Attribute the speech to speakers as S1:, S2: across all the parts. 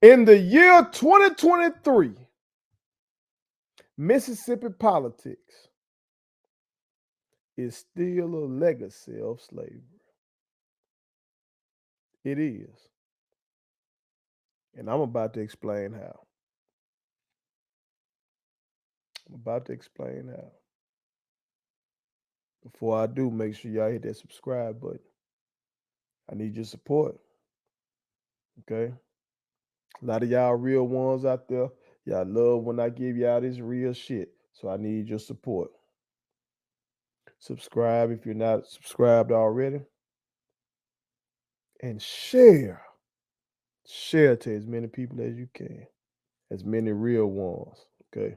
S1: In the year 2023, Mississippi politics is still a legacy of slavery. It is. And I'm about to explain how. I'm about to explain how. Before I do, make sure y'all hit that subscribe button. I need your support. Okay? A lot of y'all real ones out there, y'all love when I give y'all this real shit. So I need your support. Subscribe if you're not subscribed already. And share. Share to as many people as you can. As many real ones. Okay.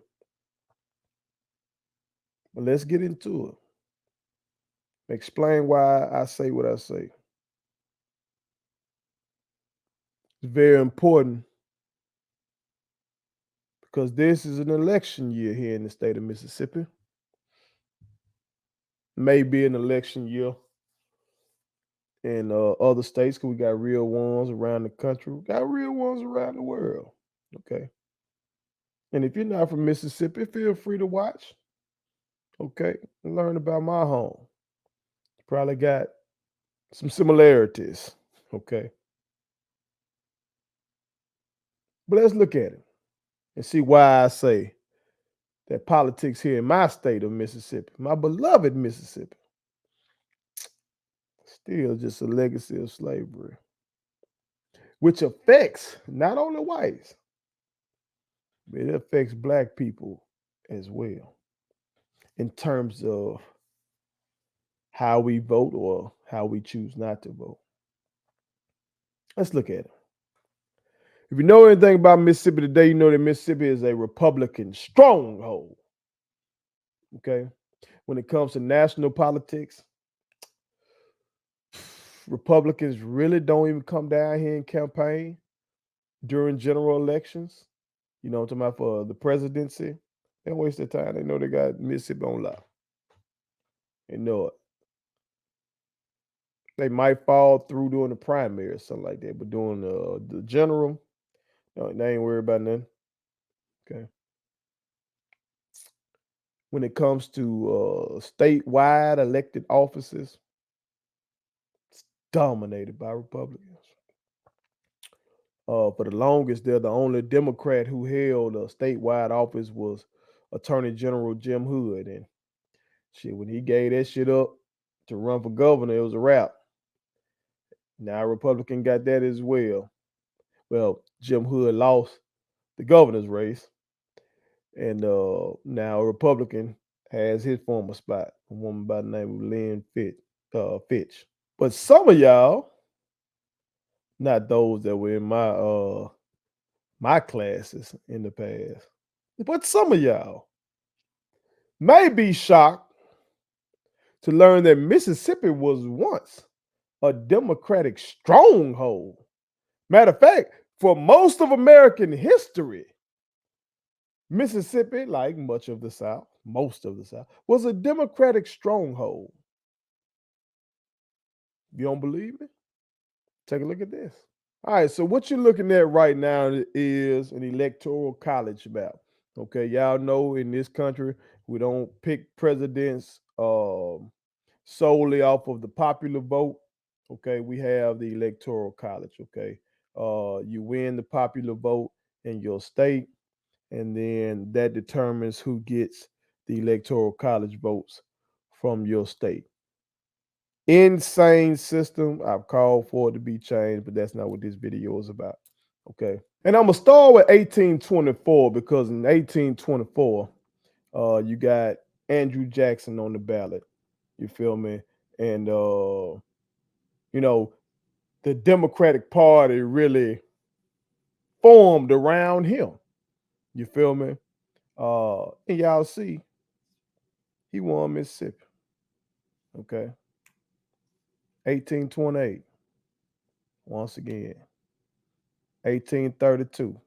S1: But let's get into it. Explain why I say what I say. It's very important because this is an election year here in the state of Mississippi. Maybe an election year in other states because we got real ones around the country. We got real ones around the world. Okay. And if you're not from Mississippi, feel free to watch. Okay. And learn about my home. Probably got some similarities. Okay. But let's look at it and see why I say that politics here in my state of Mississippi, my beloved Mississippi, still just a legacy of slavery, which affects not only whites, but it affects black people as well in terms of how we vote or how we choose not to vote. Let's look at it. If you know anything about Mississippi today, you know that Mississippi is a Republican stronghold. Okay. When it comes to national politics, Republicans really don't even come down here and campaign during general elections. You know, I'm talking about for the presidency. They don't waste their time. They know they got Mississippi on lock. They know it. They might fall through during the primary or something like that, but during the general, no, they ain't worried about nothing. Okay. When it comes to statewide elected offices, it's dominated by Republicans. For the longest, they're the only Democrat who held a statewide office was Attorney General Jim Hood, and shit, when he gave that shit up to run for governor, it was a wrap. Now a Republican got that as well. Well, Jim Hood lost the governor's race, and now a Republican has his former spot, a woman by the name of Lynn Fitch. But some of y'all, not those that were in my classes in the past, but some of y'all may be shocked to learn that Mississippi was once a Democratic stronghold. Matter of fact, for most of American history, Mississippi, like much of the South, most of the South, was a Democratic stronghold. You don't believe me? Take a look at this. All right, so what you're looking at right now is an electoral college map. Okay, y'all know in this country we don't pick presidents solely off of the popular vote. Okay, we have the electoral college. Okay, you win the popular vote in your state, and then that determines who gets the electoral college votes from your state. Insane system. I've called for it to be changed, but that's not what this video is about. Okay. And I'm gonna start with 1824 because in 1824, you got Andrew Jackson on the ballot. You feel me? And you know, the Democratic Party really formed around him. You feel me? And y'all see, he won Mississippi. Okay. 1828. Once again. 1832.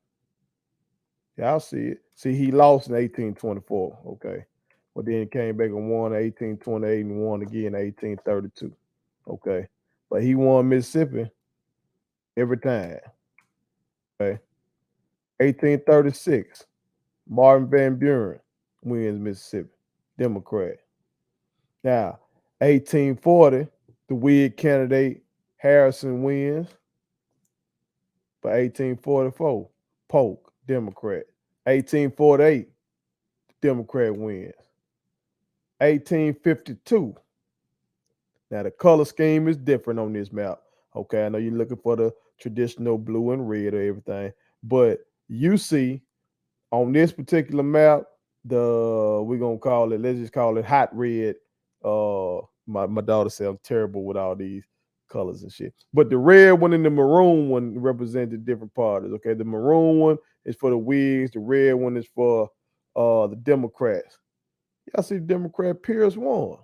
S1: Y'all see it. See, he lost in 1824. Okay. But then he came back and won in 1828 and won again in 1832. Okay. But he won Mississippi every time. Okay. 1836, Marvin Van Buren wins Mississippi, Democrat. Now, 1840, the Whig candidate Harrison wins. For 1844, Polk, Democrat. 1848, Democrat wins. 1852. Now the color scheme is different on this map. Okay, I know you're looking for the traditional blue and red or everything, but you see on this particular map, we're gonna call it, let's just call it hot red. My daughter said I'm terrible with all these colors and shit. But the red one and the maroon one represent the different parties. Okay, the maroon one is for the Whigs, the red one is for the Democrats. Y'all see the Democrat Pierce won.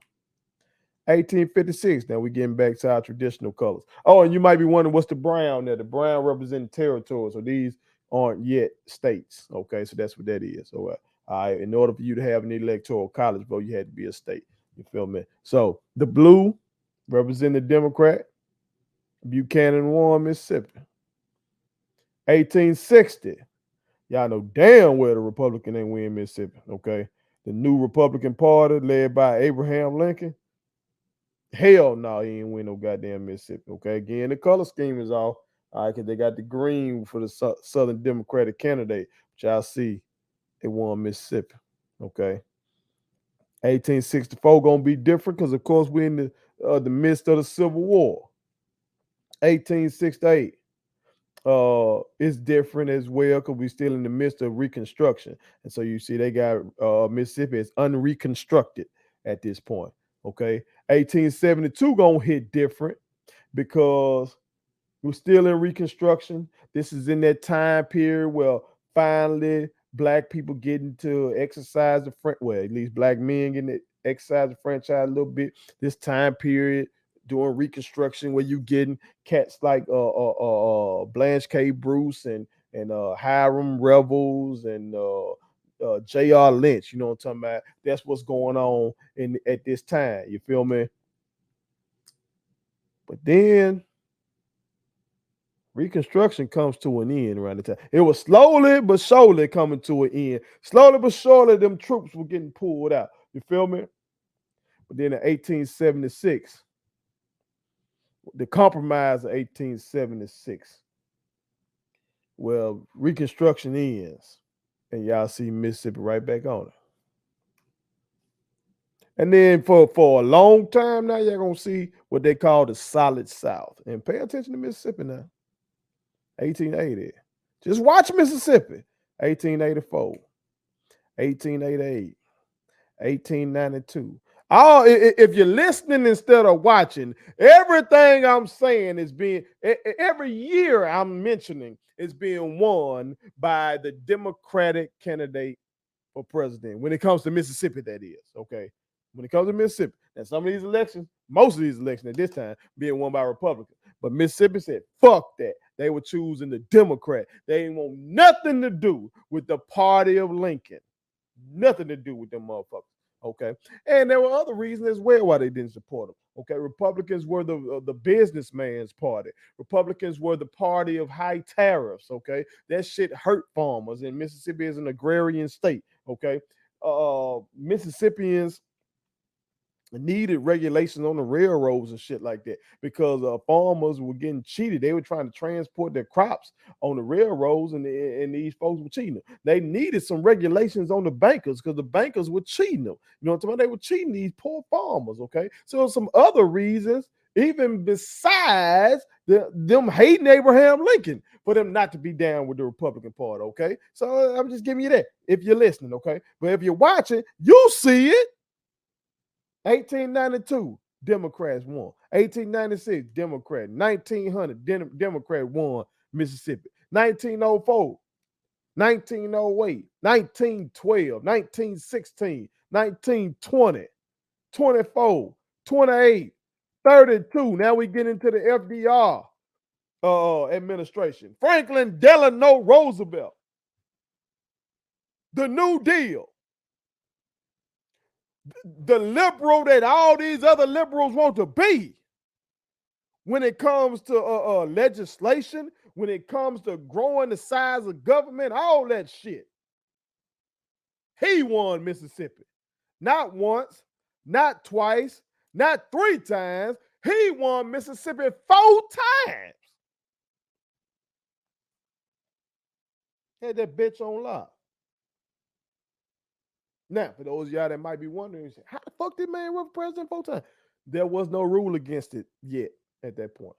S1: 1856. Now we're getting back to our traditional colors. Oh, and you might be wondering what's the brown there? The brown represents territories. So these aren't yet states. Okay, so that's what that is. So, all right, in order for you to have an electoral college vote, you had to be a state. You feel me? So the blue represent the Democrat. Buchanan won Mississippi. 1860. Y'all know damn well the Republican ain't win Mississippi. Okay, the new Republican Party led by Abraham Lincoln. Hell no, he ain't win no goddamn Mississippi. Okay, again, the color scheme is off. All right, because they got the green for the Southern Democratic candidate, which y'all see they won Mississippi. Okay, 1864 gonna be different because of course we're in the midst of the Civil War. 1868 it's different as well because we're still in the midst of Reconstruction, and so you see they got Mississippi is unreconstructed at this point. Okay, 1872 gonna hit different because we're still in Reconstruction. This is in that time period where finally black people getting to exercise well, at least black men getting to exercise the franchise a little bit. This time period during Reconstruction where you getting cats like Blanche K. Bruce and Hiram Revels and J.R. Lynch. You know what I'm talking about? That's what's going on at this time. You feel me? But then Reconstruction comes to an end around the time. It was slowly but surely coming to an end. Slowly but surely, them troops were getting pulled out. You feel me? But then in 1876, the compromise of 1876, well, Reconstruction ends. And y'all see Mississippi right back on it. And then for a long time now, y'all gonna see what they call the Solid South. And pay attention to Mississippi now. 1880. Just watch Mississippi. 1884, 1888, 1892. Oh, if you're listening instead of watching, everything I'm saying is being every year I'm mentioning is being won by the Democratic candidate for president. When it comes to Mississippi, that is. Okay. When it comes to Mississippi, and some of these elections, most of these elections at this time being won by Republicans. But Mississippi said, fuck that. They were choosing the Democrat. They ain't want nothing to do with the party of Lincoln. Nothing to do with them motherfuckers. Okay. And there were other reasons as well why they didn't support them. Okay. Republicans were the businessman's party. Republicans were the party of high tariffs. Okay. That shit hurt farmers, and Mississippi is an agrarian state. Okay. Mississippians needed regulations on the railroads and shit like that because farmers were getting cheated. They were trying to transport their crops on the railroads, and these folks were cheating them. They needed some regulations on the bankers because the bankers were cheating them. You know what I'm talking about? They were cheating these poor farmers. Okay, so some other reasons, even besides them hating Abraham Lincoln, for them not to be down with the Republican Party. Okay, so I'm just giving you that if you're listening. Okay, but if you're watching, you'll see it. 1892, Democrats won. 1896, Democrat. 1900, Democrat won Mississippi. 1904, 1908, 1912, 1916, 1920, 24, 28, 32. Now we get into the FDR administration. Franklin Delano Roosevelt. The New Deal. The liberal that all these other liberals want to be when it comes to legislation, when it comes to growing the size of government, all that shit. He won Mississippi. Not once, not twice, not 3 times. He won Mississippi 4 times. Had that bitch on lock. Now, for those of y'all that might be wondering, how the fuck did man run for president 4 times? There was no rule against it yet at that point.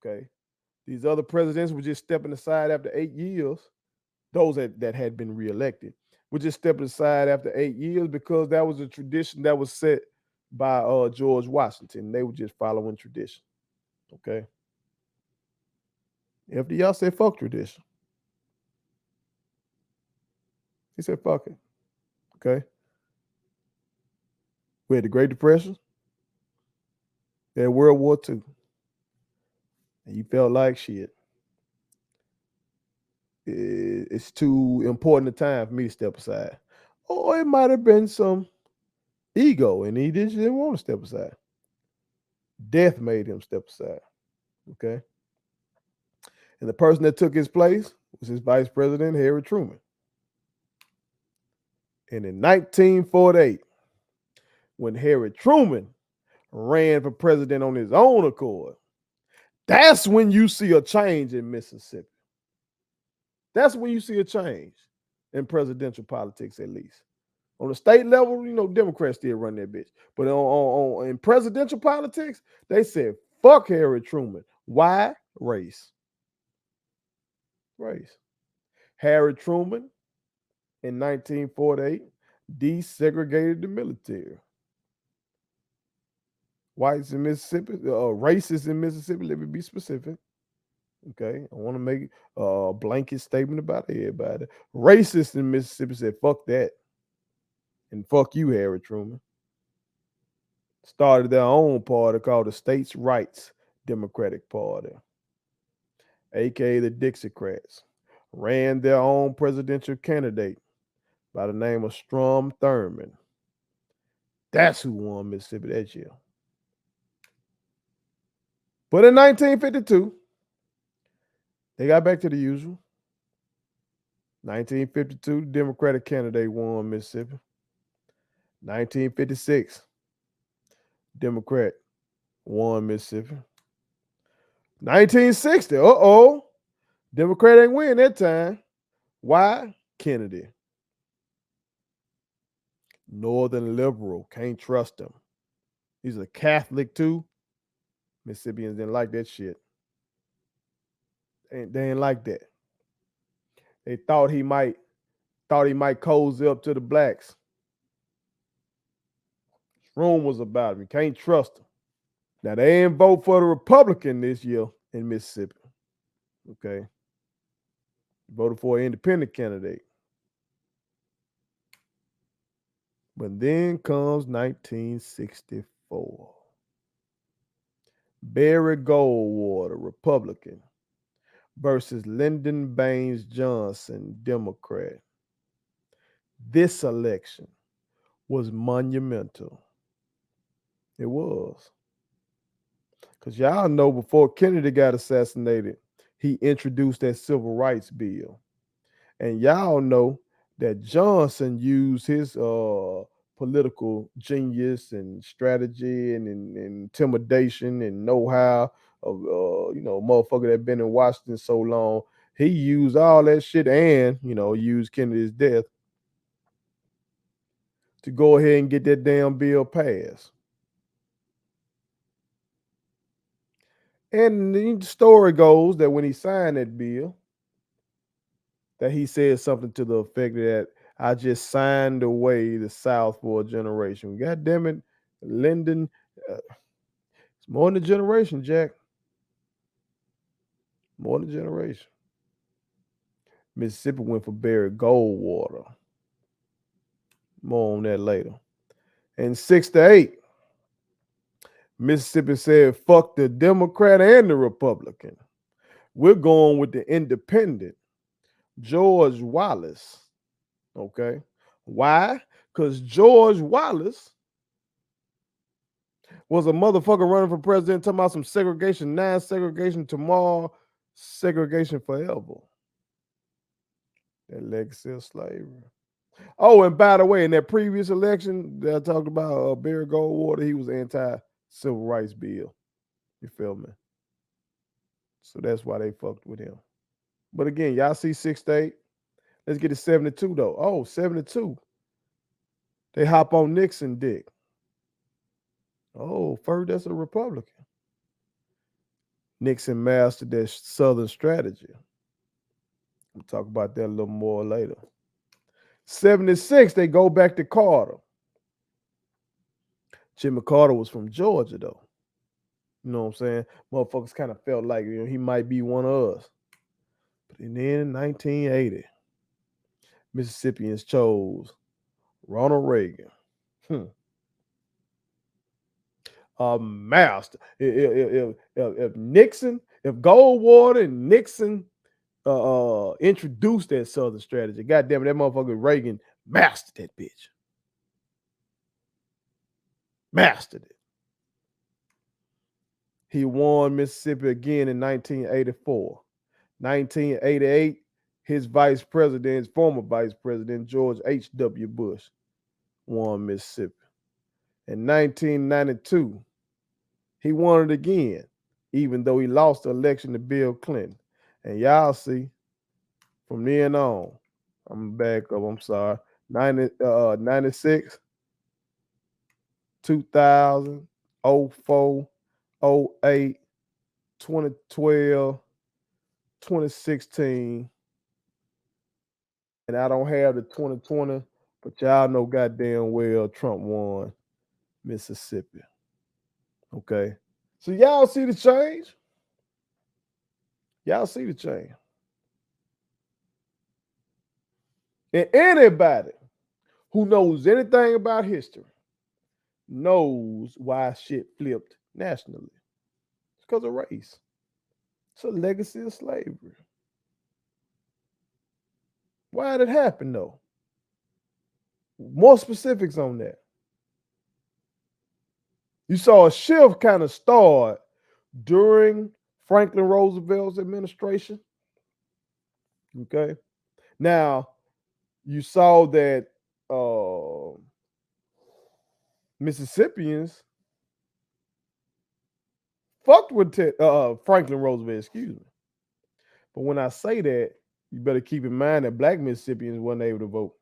S1: Okay. These other presidents were just stepping aside after 8 years. Those that had been reelected were just stepping aside after 8 years because that was a tradition that was set by George Washington. They were just following tradition. Okay. FDR said, fuck tradition. He said, fuck it. Okay. We had the Great Depression. We had World War II. And you felt like shit. It's too important a time for me to step aside. Or it might have been some ego and he just didn't want to step aside. Death made him step aside. Okay. And the person that took his place was his vice president, Harry Truman. And in 1948, when Harry Truman ran for president on his own accord, that's when you see a change in Mississippi. That's when you see a change in presidential politics, at least. On the state level, you know, Democrats still run that bitch. But in presidential politics, they said, fuck Harry Truman. Why? Race. Race. Harry Truman in 1948 desegregated the military. Whites in Mississippi, racists in Mississippi, let me be specific. Okay, I want to make a blanket statement about everybody. Racists in Mississippi said, fuck that. And fuck you, Harry Truman. Started their own party called the States' Rights Democratic Party, aka the Dixiecrats. Ran their own presidential candidate by the name of Strom Thurmond. That's who won Mississippi that year. But in 1952, they got back to the usual. 1952, the Democratic candidate won Mississippi. 1956, Democrat won Mississippi. 1960, Democrat ain't win that time. Why? Kennedy. Northern liberal, can't trust him. He's a Catholic too. Mississippians didn't like that shit. They didn't like that. They thought he might cozy up to the blacks. Room was about him. You can't trust him. Now they didn't vote for the Republican this year in Mississippi. Okay. Voted for an independent candidate. But then comes 1964. Barry Goldwater, Republican, versus Lyndon Baines Johnson, Democrat. This election was monumental. It was. Because y'all know before Kennedy got assassinated, he introduced that civil rights bill. And y'all know that Johnson used his political genius and strategy and intimidation and know-how of motherfucker that been in Washington so long. He used all that shit and used Kennedy's death to go ahead and get that damn bill passed. And the story goes that when he signed that bill, that he said something to the effect that I just signed away the South for a generation. God damn it, Lyndon. It's more than a generation, Jack. More than a generation. Mississippi went for Barry Goldwater. More on that later. In 1968, Mississippi said, fuck the Democrat and the Republican. We're going with the independent, George Wallace. Okay. Why? Because George Wallace was a motherfucker running for president talking about some segregation, non-segregation tomorrow. Segregation forever. That legacy of slavery. Oh, and by the way, in that previous election that I talked about, Barry Goldwater, he was anti-civil rights bill. You feel me? So that's why they fucked with him. But again, y'all see 6 to 8. Let's get to 72 though. Oh, 72. They hop on Nixon dick. Oh, first that's a Republican. Nixon mastered that Southern strategy. We'll talk about that a little more later. 76, they go back to Carter. Jimmy Carter was from Georgia, though. You know what I'm saying? Motherfuckers kind of felt like he might be one of us. But then in 1980, Mississippians chose Ronald Reagan. A master. If Nixon, if Goldwater and Nixon introduced that Southern strategy, goddamn it, that motherfucker Reagan mastered that bitch. Mastered it. He won Mississippi again in 1984. 1988, his former vice president, George H.W. Bush, won Mississippi. In 1992, he won it again, even though he lost the election to Bill Clinton. And y'all see, from then on, I'm back up, I'm sorry, 96, 2000, 04, 08, 2012, 2016, and I don't have the 2020, but y'all know goddamn well Trump won Mississippi. Okay. So y'all see the change? Y'all see the change. And anybody who knows anything about history knows why shit flipped nationally. It's because of race. It's a legacy of slavery. Why did it happen though? More specifics on that. You saw a shift kind of start during Franklin Roosevelt's administration. Okay. Now, you saw that Mississippians fucked with Franklin Roosevelt, excuse me. But when I say that, you better keep in mind that black Mississippians weren't able to vote.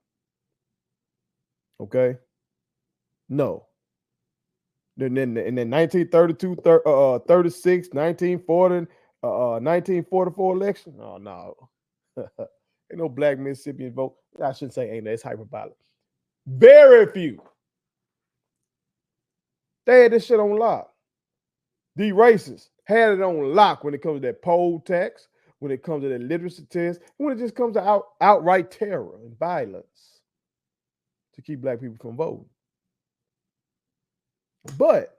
S1: Okay? No. Then in 1932, 36, 1940, 1944 election, oh no. Ain't no black Mississippians vote. I shouldn't say ain't, that's hyperbolic. Very few. They had this shit on lock. The racists had it on lock when it comes to that poll tax, when it comes to that literacy test, when it just comes to outright terror and violence to keep black people from voting. But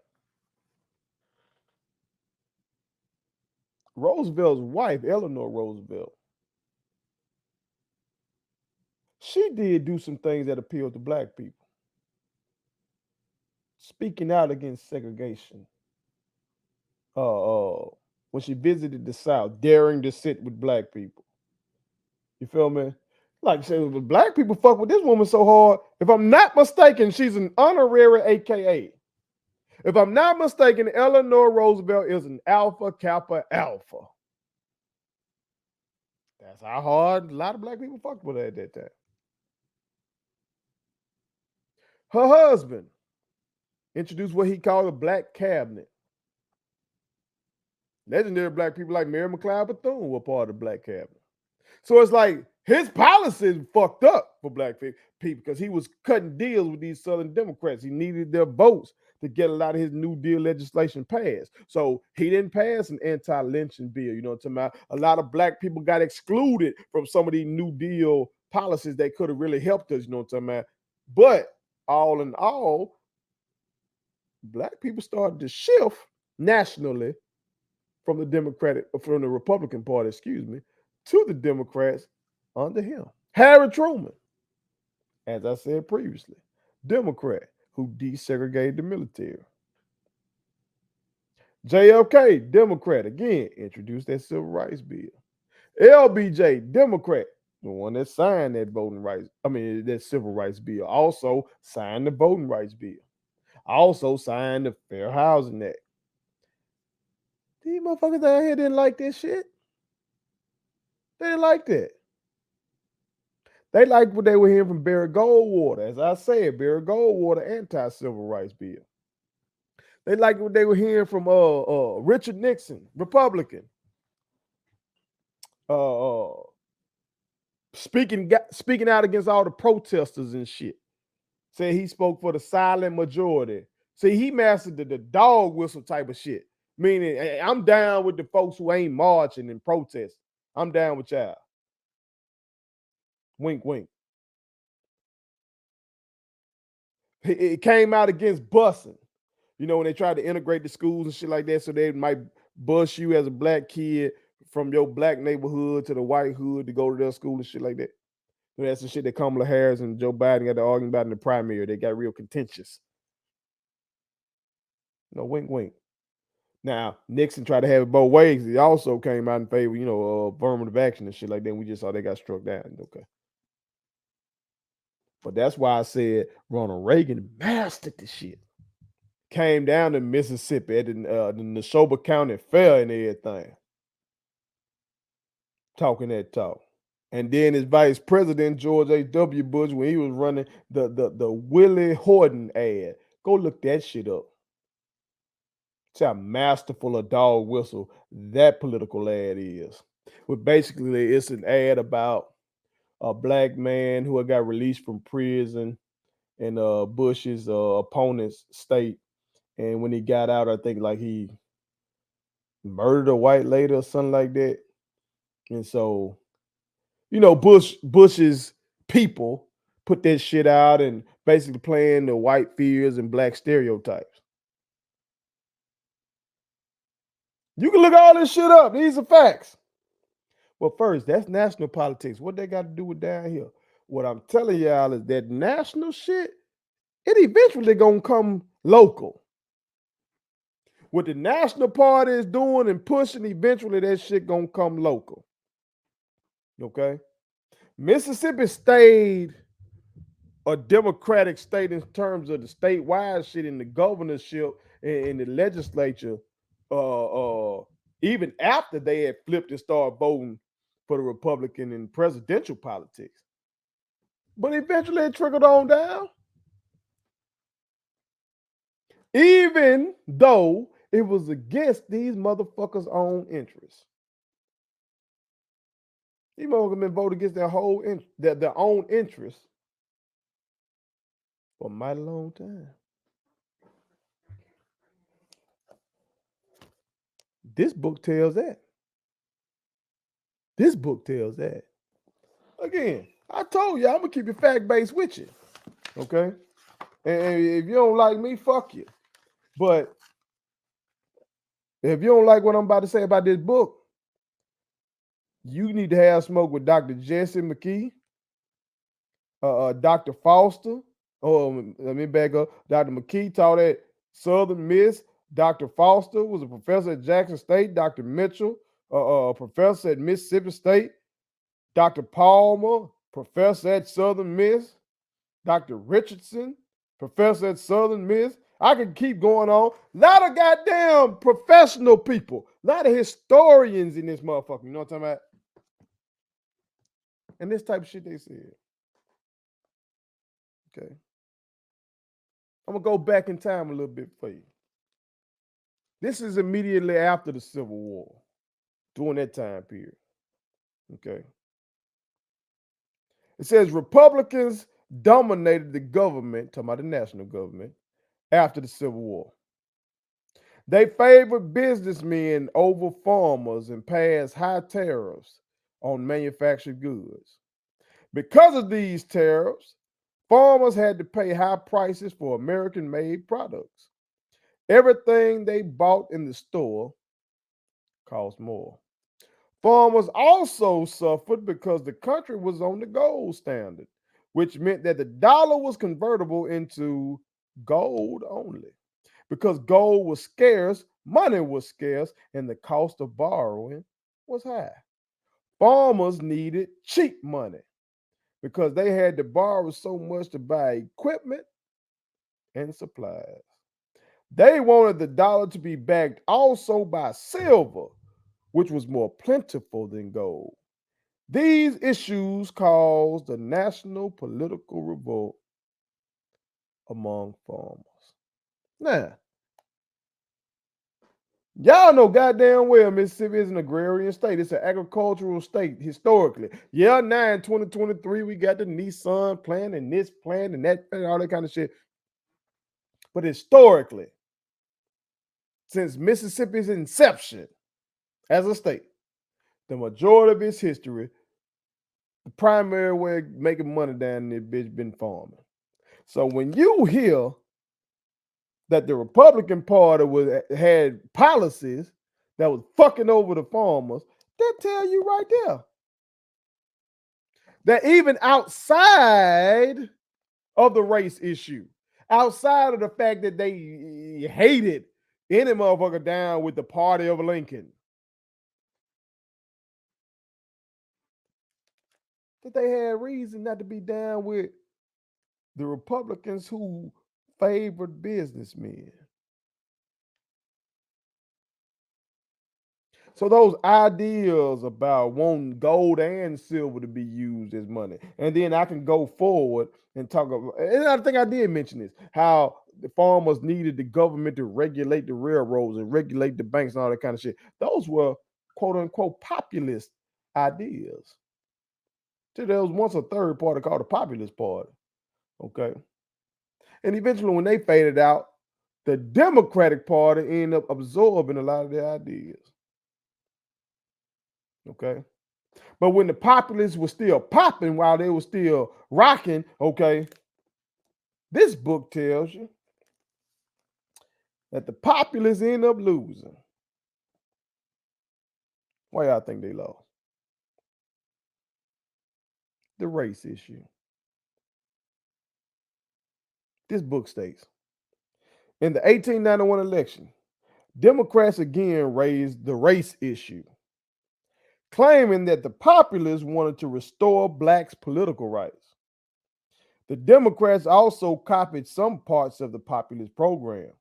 S1: Roosevelt's wife, Eleanor Roosevelt, she did do some things that appealed to black people. Speaking out against segregation. When she visited the South, daring to sit with black people. You feel me? Like I said, black people fuck with this woman so hard. If I'm not mistaken, she's an honorary AKA. If I'm not mistaken, Eleanor Roosevelt is an Alpha Kappa Alpha. That's how hard a lot of black people fucked with her at that time. Her husband introduced what he called a black cabinet. Legendary black people like Mary McLeod Bethune were part of the black cabinet. So it's like his policies fucked up for black people because he was cutting deals with these Southern Democrats. He needed their votes to get a lot of his New Deal legislation passed. So he didn't pass an anti-lynching bill. You know what I'm talking about? A lot of black people got excluded from some of these New Deal policies that could have really helped us. You know what I'm talking about? But all in all, black people started to shift nationally from the Republican Party, to the Democrats under him. Harry Truman, as I said previously, Democrat who desegregated the military. JFK, Democrat, again, introduced that civil rights bill. LBJ, Democrat, the one that signed that that civil rights bill, also signed the voting rights bill, also signed the Fair Housing Act. These motherfuckers down here didn't like this shit. They didn't like that. They liked what they were hearing from Barry Goldwater. As I said, Barry Goldwater anti-civil rights bill. They liked what they were hearing from Richard Nixon, Republican. Speaking out against all the protesters and shit. Said he spoke for the silent majority. See, he mastered the dog whistle type of shit. Meaning, I'm down with the folks who ain't marching and protesting. I'm down with y'all. Wink, wink. It came out against busing. You know, when they tried to integrate the schools and shit like that, so they might bus you as a black kid from your black neighborhood to the white hood to go to their school and shit like that. So that's the shit that Kamala Harris and Joe Biden got to arguing about in the primary. They got real contentious. No, wink, wink. Now, Nixon tried to have it both ways. He also came out in favor, affirmative action and shit like that. And we just saw they got struck down. Okay. But that's why I said Ronald Reagan mastered the shit. Came down to Mississippi at the Neshoba County Fair and everything. Talking that talk. And then his vice president, George H.W. Bush, when he was running the Willie Horton ad. Go look that shit up. See how masterful a dog whistle that political ad is. But basically, it's an ad about a black man who had got released from prison in Bush's opponent's state. And when he got out, I think like he murdered a white lady or something like that. And so, Bush's people put that shit out and basically playing the white fears and black stereotypes. You can look all this shit up. These are facts. Well, first, that's national politics. What they got to do with down here? What I'm telling y'all is that national shit, it eventually gonna come local. What the national party is doing and pushing, eventually that shit gonna come local. Okay? Mississippi stayed a democratic state in terms of the statewide shit in the governorship and in the legislature, even after they had flipped and started voting for the Republican and presidential politics. But eventually it trickled on down. Even though it was against these motherfuckers' own interests. These motherfuckers been voting against their own interests for a mighty long time. This book tells that. This book tells that. Again, I told you I'm gonna keep it fact-based with you. Okay? And if you don't like me, fuck you. But if you don't like what I'm about to say about this book, you need to have smoke with Dr. Jesse McKee, Dr. Foster. Oh, let me back up. Dr. McKee taught at Southern Miss. Dr. Foster was a professor at Jackson State. Dr. Mitchell, a professor at Mississippi State. Dr. Palmer, professor at Southern Miss. Dr. Richardson, professor at Southern Miss. I can keep going on. A lot of goddamn professional people. A lot of historians in this motherfucker. You know what I'm talking about? And this type of shit they said. Okay. I'm going to go back in time a little bit for you. This is immediately after the Civil War, during that time period. Okay. It says Republicans dominated the government, talking about the national government, after the Civil War. They favored businessmen over farmers and passed high tariffs on manufactured goods. Because of these tariffs, farmers had to pay high prices for American-made products. Everything they bought in the store cost more. Farmers also suffered because the country was on the gold standard, which meant that the dollar was convertible into gold only. Because gold was scarce, Money was scarce and the cost of borrowing was high. Farmers needed cheap money because they had to borrow so much to buy equipment and supplies. They wanted the dollar to be backed also by silver, which was more plentiful than gold. These issues caused a national political revolt among farmers. Now, y'all know goddamn well Mississippi is an agrarian state. It's an agricultural state historically. Yeah, now in 2023, we got the Nissan plant and this plant and that plant, all that kind of shit. But historically, since Mississippi's inception as a state, the majority of its history, the primary way of making money down there, bitch, been farming. So when you hear that the Republican Party had policies that was fucking over the farmers, that tell you right there that even outside of the race issue, outside of the fact that they hated any motherfucker down with the party of Lincoln, that they had reason not to be down with the Republicans who favored businessmen. So those ideas about wanting gold and silver to be used as money, and then I can go forward and talk about. And I think I did mention this: how the farmers needed the government to regulate the railroads and regulate the banks and all that kind of shit. Those were quote unquote populist ideas. So there was once a third party called the Populist Party. Okay, and eventually when they faded out, the Democratic Party ended up absorbing a lot of their ideas. Okay. But when the populists were still popping while they were still rocking, okay, this book tells you that the populists end up losing. Why y'all think they lost? The race issue. This book states in the 1891 election, Democrats again raised the race issue, claiming that the populists wanted to restore blacks' political rights. The Democrats also copied some parts of the populist program.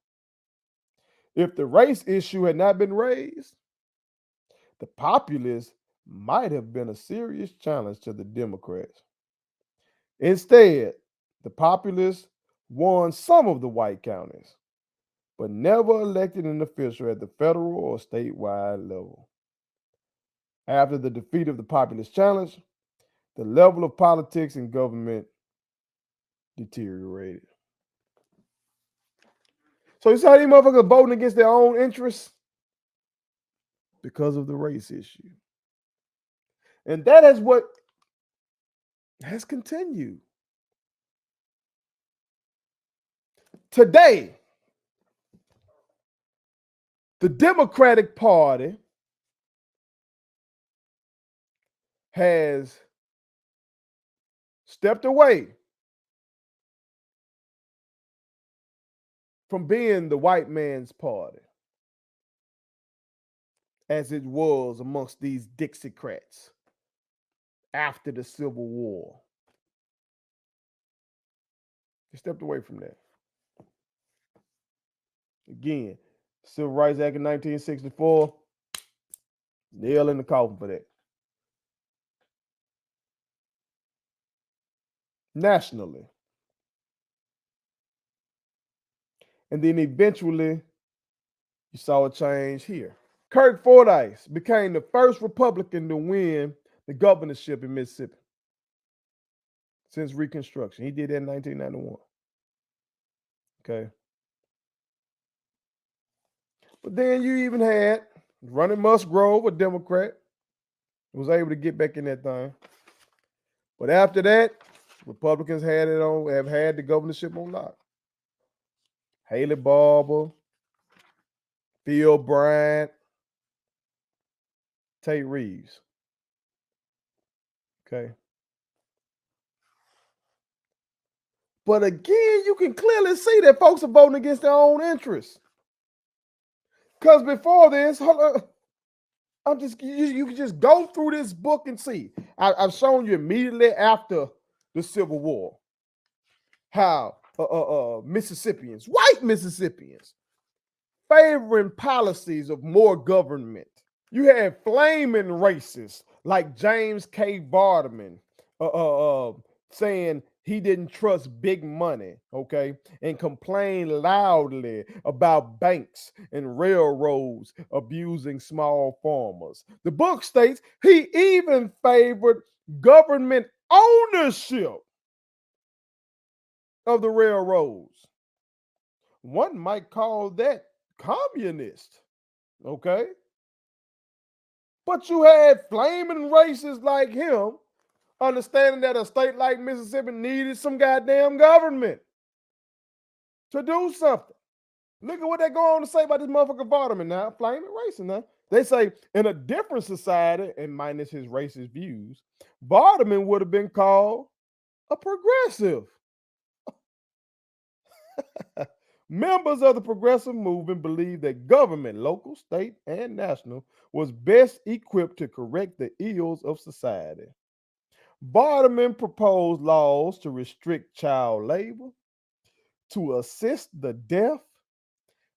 S1: If the race issue had not been raised, the populists might have been a serious challenge to the Democrats. Instead, the populists won some of the white counties, but never elected an official at the federal or statewide level. After the defeat of the populist challenge, the level of politics and government deteriorated. So you see how these motherfuckers voting against their own interests? Because of the race issue. And that is what has continued. Today, the Democratic Party has stepped away from being the white man's party as it was amongst these Dixiecrats after the Civil War. They stepped away from that. Again, Civil Rights Act of 1964, nail in the coffin for that. Nationally. And then eventually, you saw a change here. Kirk Fordyce became the first Republican to win the governorship in Mississippi since Reconstruction. He did that in 1991. Okay. But then you even had Running Musgrove, a Democrat, was able to get back in that thing. But after that, Republicans have had the governorship on lock. Haley Barbour, Phil Bryant, Tate Reeves. Okay. But again, you can clearly see that folks are voting against their own interests. Because before this, hold on, you can just go through this book and see. I've shown you immediately after the Civil War how Mississippians, white Mississippians, favoring policies of more government. You had flaming racists like James K. Vardaman saying he didn't trust big money, okay, and complained loudly about banks and railroads abusing small farmers. The book states he even favored government ownership of the railroads. One might call that communist, okay? But you had flaming racists like him understanding that a state like Mississippi needed some goddamn government to do something. Look at what they go on to say about this motherfucker Vardaman now, flaming racist now. They say in a different society, and minus his racist views, Vardaman would have been called a progressive. Members of the progressive movement believed that government, local, state, and national, was best equipped to correct the ills of society. Vardaman proposed laws to restrict child labor, to assist the deaf,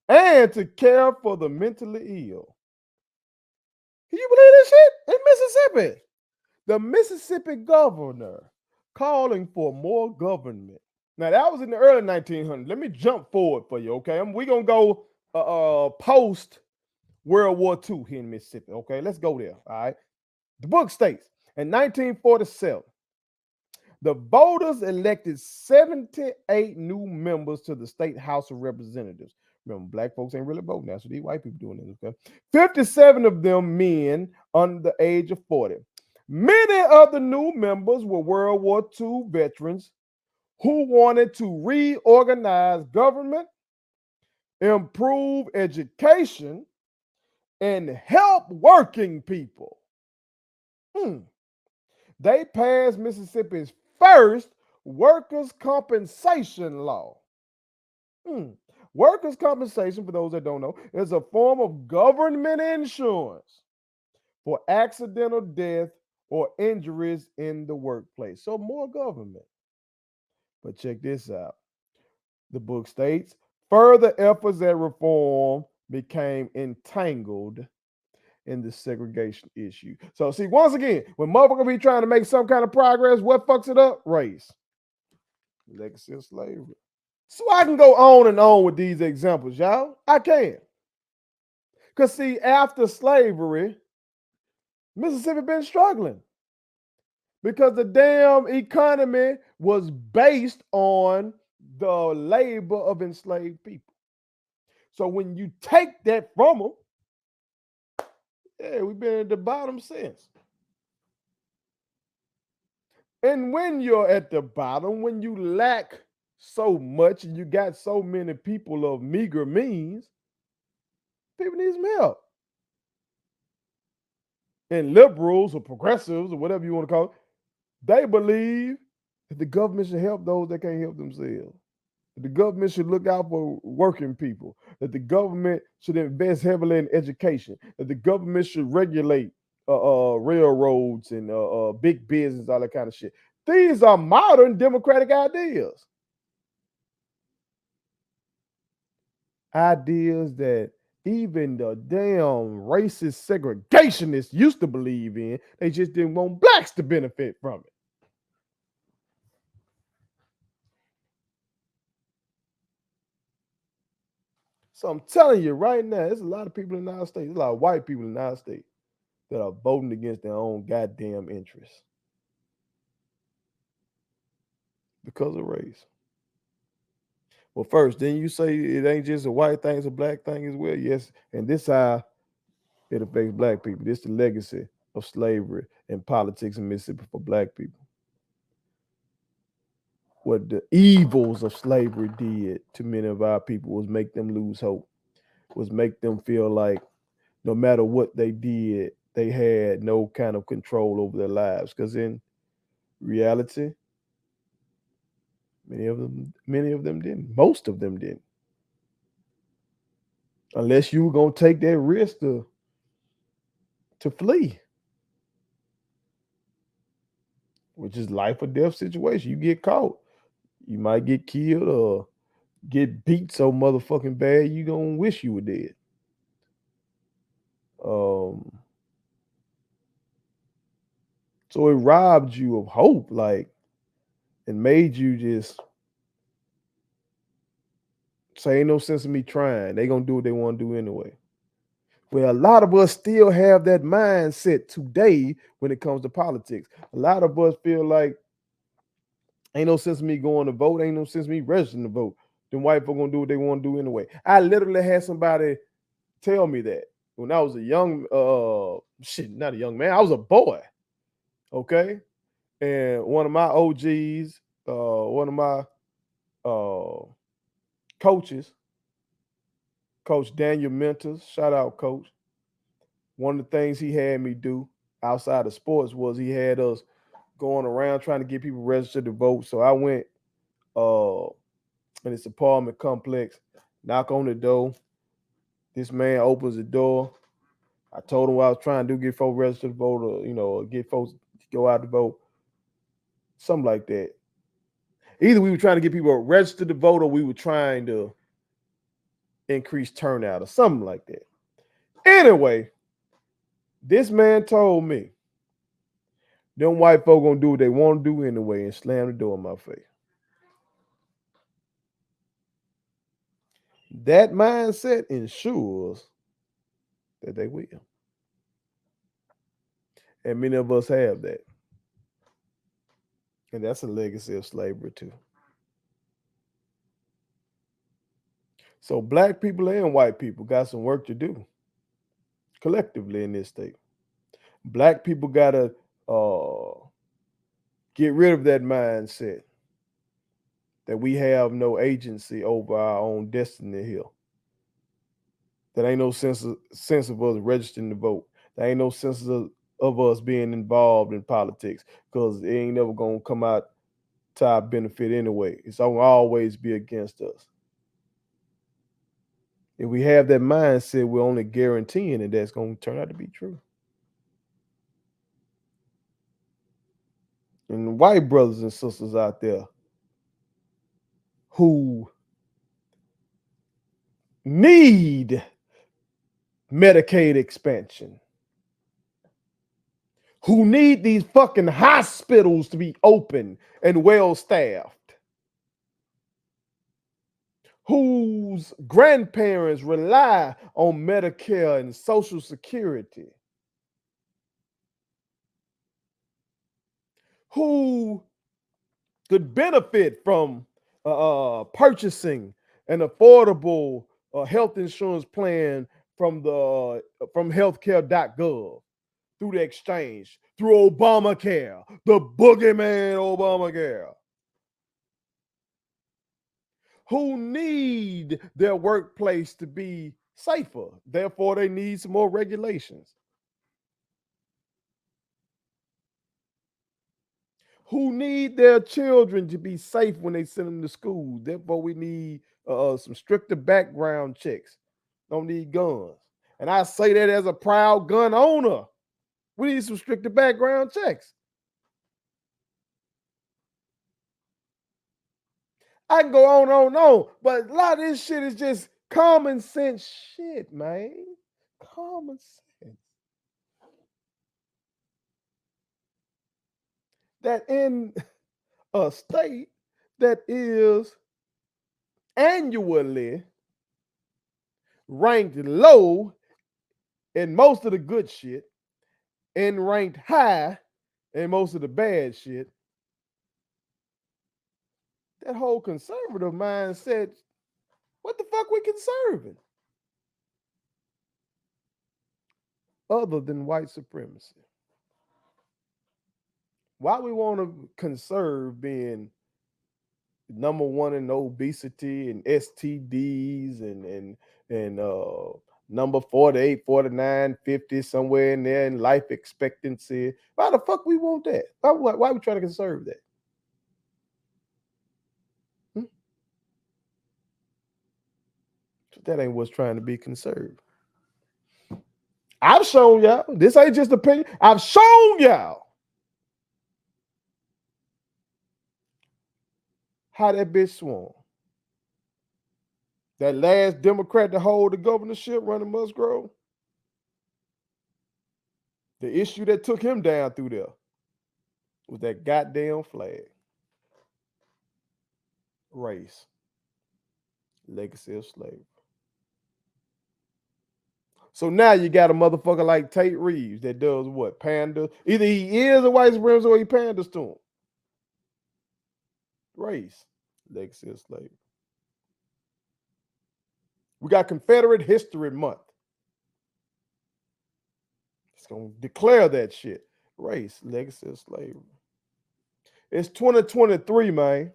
S1: and to care for the mentally ill. Can you believe this shit? In Mississippi, the Mississippi governor calling for more government. Now that was in the early 1900s. Let me jump forward for you, okay? We're gonna go post World War II here in Mississippi. Okay, let's go there. All right. The book states in 1947, the voters elected 78 new members to the state House of Representatives. Remember, black folks ain't really voting. That's what these white people doing this. Okay, 57 of them men under the age of 40. Many of the new members were World War II veterans who wanted to reorganize government, improve education, and help working people. They passed Mississippi's first workers' compensation law. Workers' compensation, for those that don't know, is a form of government insurance for accidental death or injuries in the workplace. So more government. But check this out. The book states further efforts at reform became entangled in the segregation issue. So see, once again, when motherfuckers be trying to make some kind of progress, what fucks it up? Race. Legacy of slavery. So I can go on and on with these examples, y'all. I can. Because see, after slavery, Mississippi been struggling. Because the damn economy was based on the labor of enslaved people. So when you take that from them, yeah, we've been at the bottom since. And when you're at the bottom, when you lack so much and you got so many people of meager means, people need some help. And liberals or progressives or whatever you want to call it, they believe that the government should help those that can't help themselves. That the government should look out for working people. That the government should invest heavily in education. That the government should regulate railroads and big business, all that kind of shit. These are modern democratic ideas. Ideas that even the damn racist segregationists used to believe in. They just didn't want blacks to benefit from it. So I'm telling you right now, there's a lot of people in the United States, there's a lot of white people in the United States that are voting against their own goddamn interests because of race. Well, first, then you say it ain't just a white thing, it's a black thing as well. Yes, and this how it affects black people. This the legacy of slavery and politics in Mississippi for black people. What the evils of slavery did to many of our people was make them lose hope, was make them feel like no matter what they did, they had no kind of control over their lives. Because in reality, many of them didn't. Most of them didn't. unless you were gonna take that risk to flee, which is life or death situation. You get caught, you might get killed or get beat so motherfucking bad you gonna wish you were dead. Um, so it robbed you of hope, like, and made you just say, ain't no sense in me trying. They gonna do what they want to do anyway. Well, a lot of us still have that mindset today when it comes to politics. A lot of us feel like ain't no sense in me going to vote, ain't no sense in me registering to vote. Then white folk gonna do what they want to do anyway. I literally had somebody tell me that when I was a young not a young man, I was a boy. Okay. And one of my OGs, one of my uh coaches, Coach Daniel Mentors, shout out coach. One of the things he had me do outside of sports was he had us going around trying to get people registered to vote. So I went in this apartment complex, knock on the door. This man opens the door. I told him what I was trying to do, get folks registered to vote, or get folks to go out to vote. Something like that. Either we were trying to get people registered to vote or we were trying to increase turnout or something like that. Anyway, this man told me them white folk gonna do what they want to do anyway and slam the door in my face. That mindset ensures that they will. And many of us have that. And that's a legacy of slavery too. So black people and white people got some work to do collectively in this state. Black people gotta get rid of that mindset that we have no agency over our own destiny here. That ain't no sense of us registering to vote. There ain't no sense of us being involved in politics because it ain't never gonna come out to our benefit anyway. It's gonna always be against us. If we have that mindset, we're only guaranteeing that that's gonna turn out to be true. And white brothers and sisters out there who need Medicaid expansion, who need these fucking hospitals to be open and well staffed, whose grandparents rely on Medicare and Social Security, who could benefit from purchasing an affordable health insurance plan from healthcare.gov through the exchange, through Obamacare, the boogeyman Obamacare, who need their workplace to be safer. Therefore, they need some more regulations. Who need their children to be safe when they send them to school. Therefore, we need some stricter background checks. Don't need guns. And I say that as a proud gun owner. We need some stricter background checks. I can go on, but a lot of this shit is just common sense shit, man. Common sense. That in a state that is annually ranked low in most of the good shit and ranked high in most of the bad shit, that whole conservative mindset, what the fuck we conserving? Other than white supremacy. Why we want to conserve being number one in obesity and STDs and number 48, 49, 50, somewhere in there in life expectancy. Why the fuck we want that? Why we trying to conserve that? That ain't what's trying to be conserved. I've shown y'all. This ain't just opinion. I've shown y'all how that bitch swung. That last Democrat to hold the governorship running Musgrove, the issue that took him down through there was that goddamn flag. Race. Legacy of slavery. So now you got a motherfucker like Tate Reeves that does what? Pander. Either he is a white supremacist or he panders to him. Race. Legacy of slavery. We got Confederate History Month. It's going to declare that shit. Race. Legacy of slavery. It's 2023, man.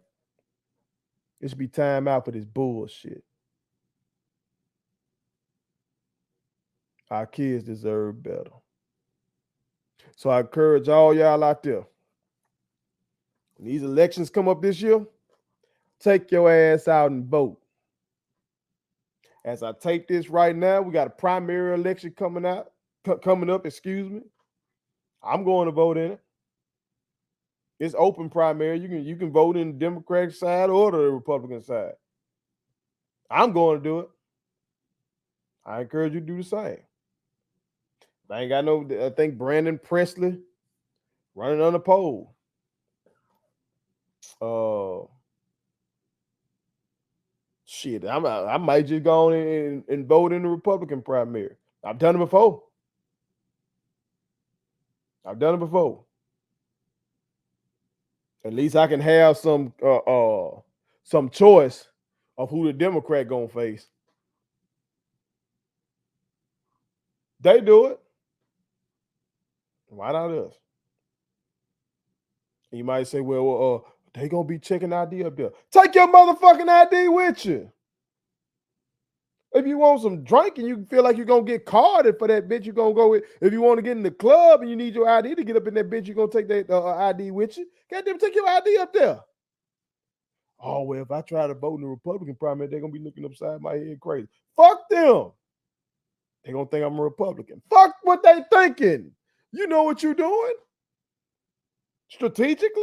S1: It should be time out for this bullshit. Our kids deserve better. So I encourage all y'all out there, when these elections come up this year, take your ass out and vote. As I tape this right now, we got a primary election coming up, excuse me. I'm going to vote in it. It's open primary. You can vote in the Democratic side or the Republican side. I'm going to do it. I encourage you to do the same. I ain't got no, I think Brandon Presley running on the poll. Shit, I might just go on and vote in the Republican primary. I've done it before. At least I can have some choice of who the Democrat gonna face. They do it. Why not us? You might say, well, they gonna be checking ID up there. Take your motherfucking ID with you. If you want some drink and you feel like you're gonna get carded for that bitch, you're gonna go with. If you want to get in the club and you need your ID to get up in that bitch, you're gonna take that ID with you. Goddamn, take your ID up there. Oh, well, if I try to vote in the Republican primary, they're gonna be looking upside my head crazy. Fuck them. They're gonna think I'm a Republican. Fuck what they thinking. You know what you're doing? Strategically?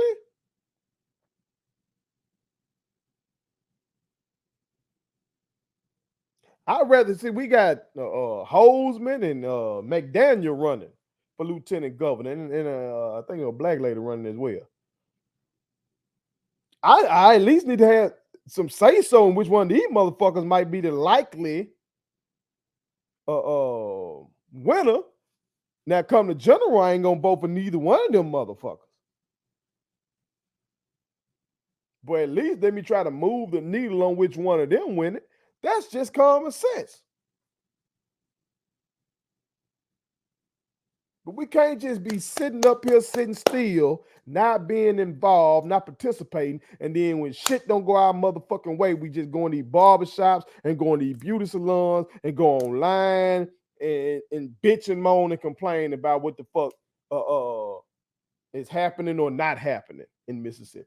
S1: I'd rather see we got Holzman and McDaniel running for lieutenant governor, and I think a black lady running as well. I at least need to have some say so in which one of these motherfuckers might be the likely winner. Now, come to general, I ain't gonna vote for neither one of them motherfuckers. But at least let me try to move the needle on which one of them win it. That's just common sense. But we can't just be sitting up here, sitting still, not being involved, not participating, and then when shit don't go our motherfucking way, we just go in these barbershops and go in these beauty salons and go online and bitch and moan and complain about what the fuck is happening or not happening in Mississippi.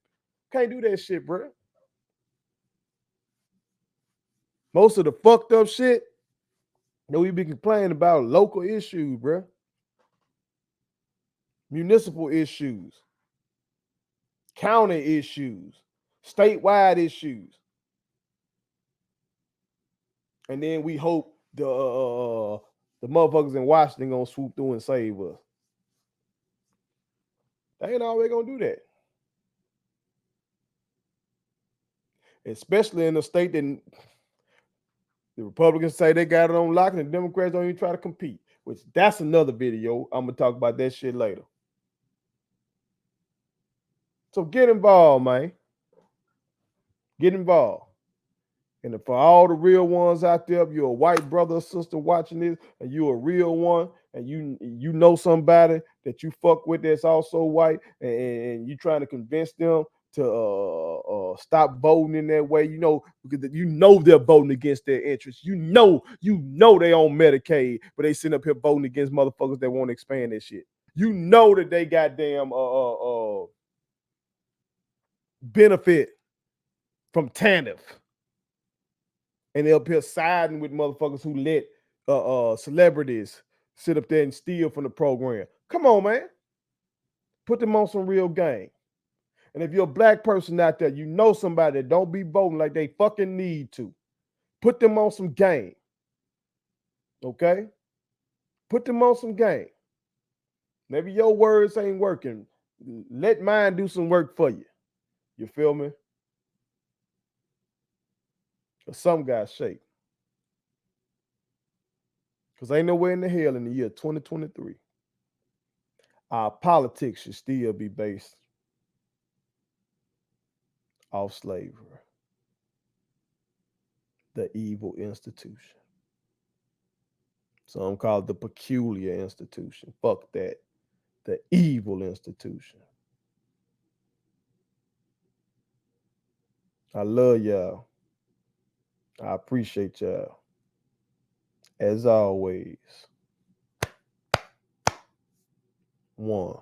S1: Can't do that shit, bro. Most of the fucked up shit that we be complaining about local issues, bro. Municipal issues, county issues, statewide issues. And then we hope the motherfuckers in Washington gonna swoop through and save us. They ain't always gonna do that. Especially in a state that the Republicans say they got it on lock and the Democrats don't even try to compete, which that's another video. I'm gonna talk about that shit later. So get involved, man. Get involved. And for all the real ones out there, if you're a white brother or sister watching this, and you're a real one, and you know somebody that you fuck with that's also white, and you trying to convince them to stop voting in that way, because you know they're voting against their interests. You know they on Medicaid, but they sitting up here voting against motherfuckers that want to expand that shit. You know that they goddamn benefit from TANF. And they're up here siding with motherfuckers who let celebrities sit up there and steal from the program. Come on, man. Put them on some real game. And if you're a black person out there, you know somebody that don't be voting like they fucking need to. Put them on some game. Okay? Put them on some game. Maybe your words ain't working. Let mine do some work for you. You feel me? Or some got shake. Because ain't nowhere in the hell in the year 2023 our politics should still be based off slavery. The evil institution. Some call it the peculiar institution. Fuck that. The evil institution. I love y'all. I appreciate y'all. As always, one.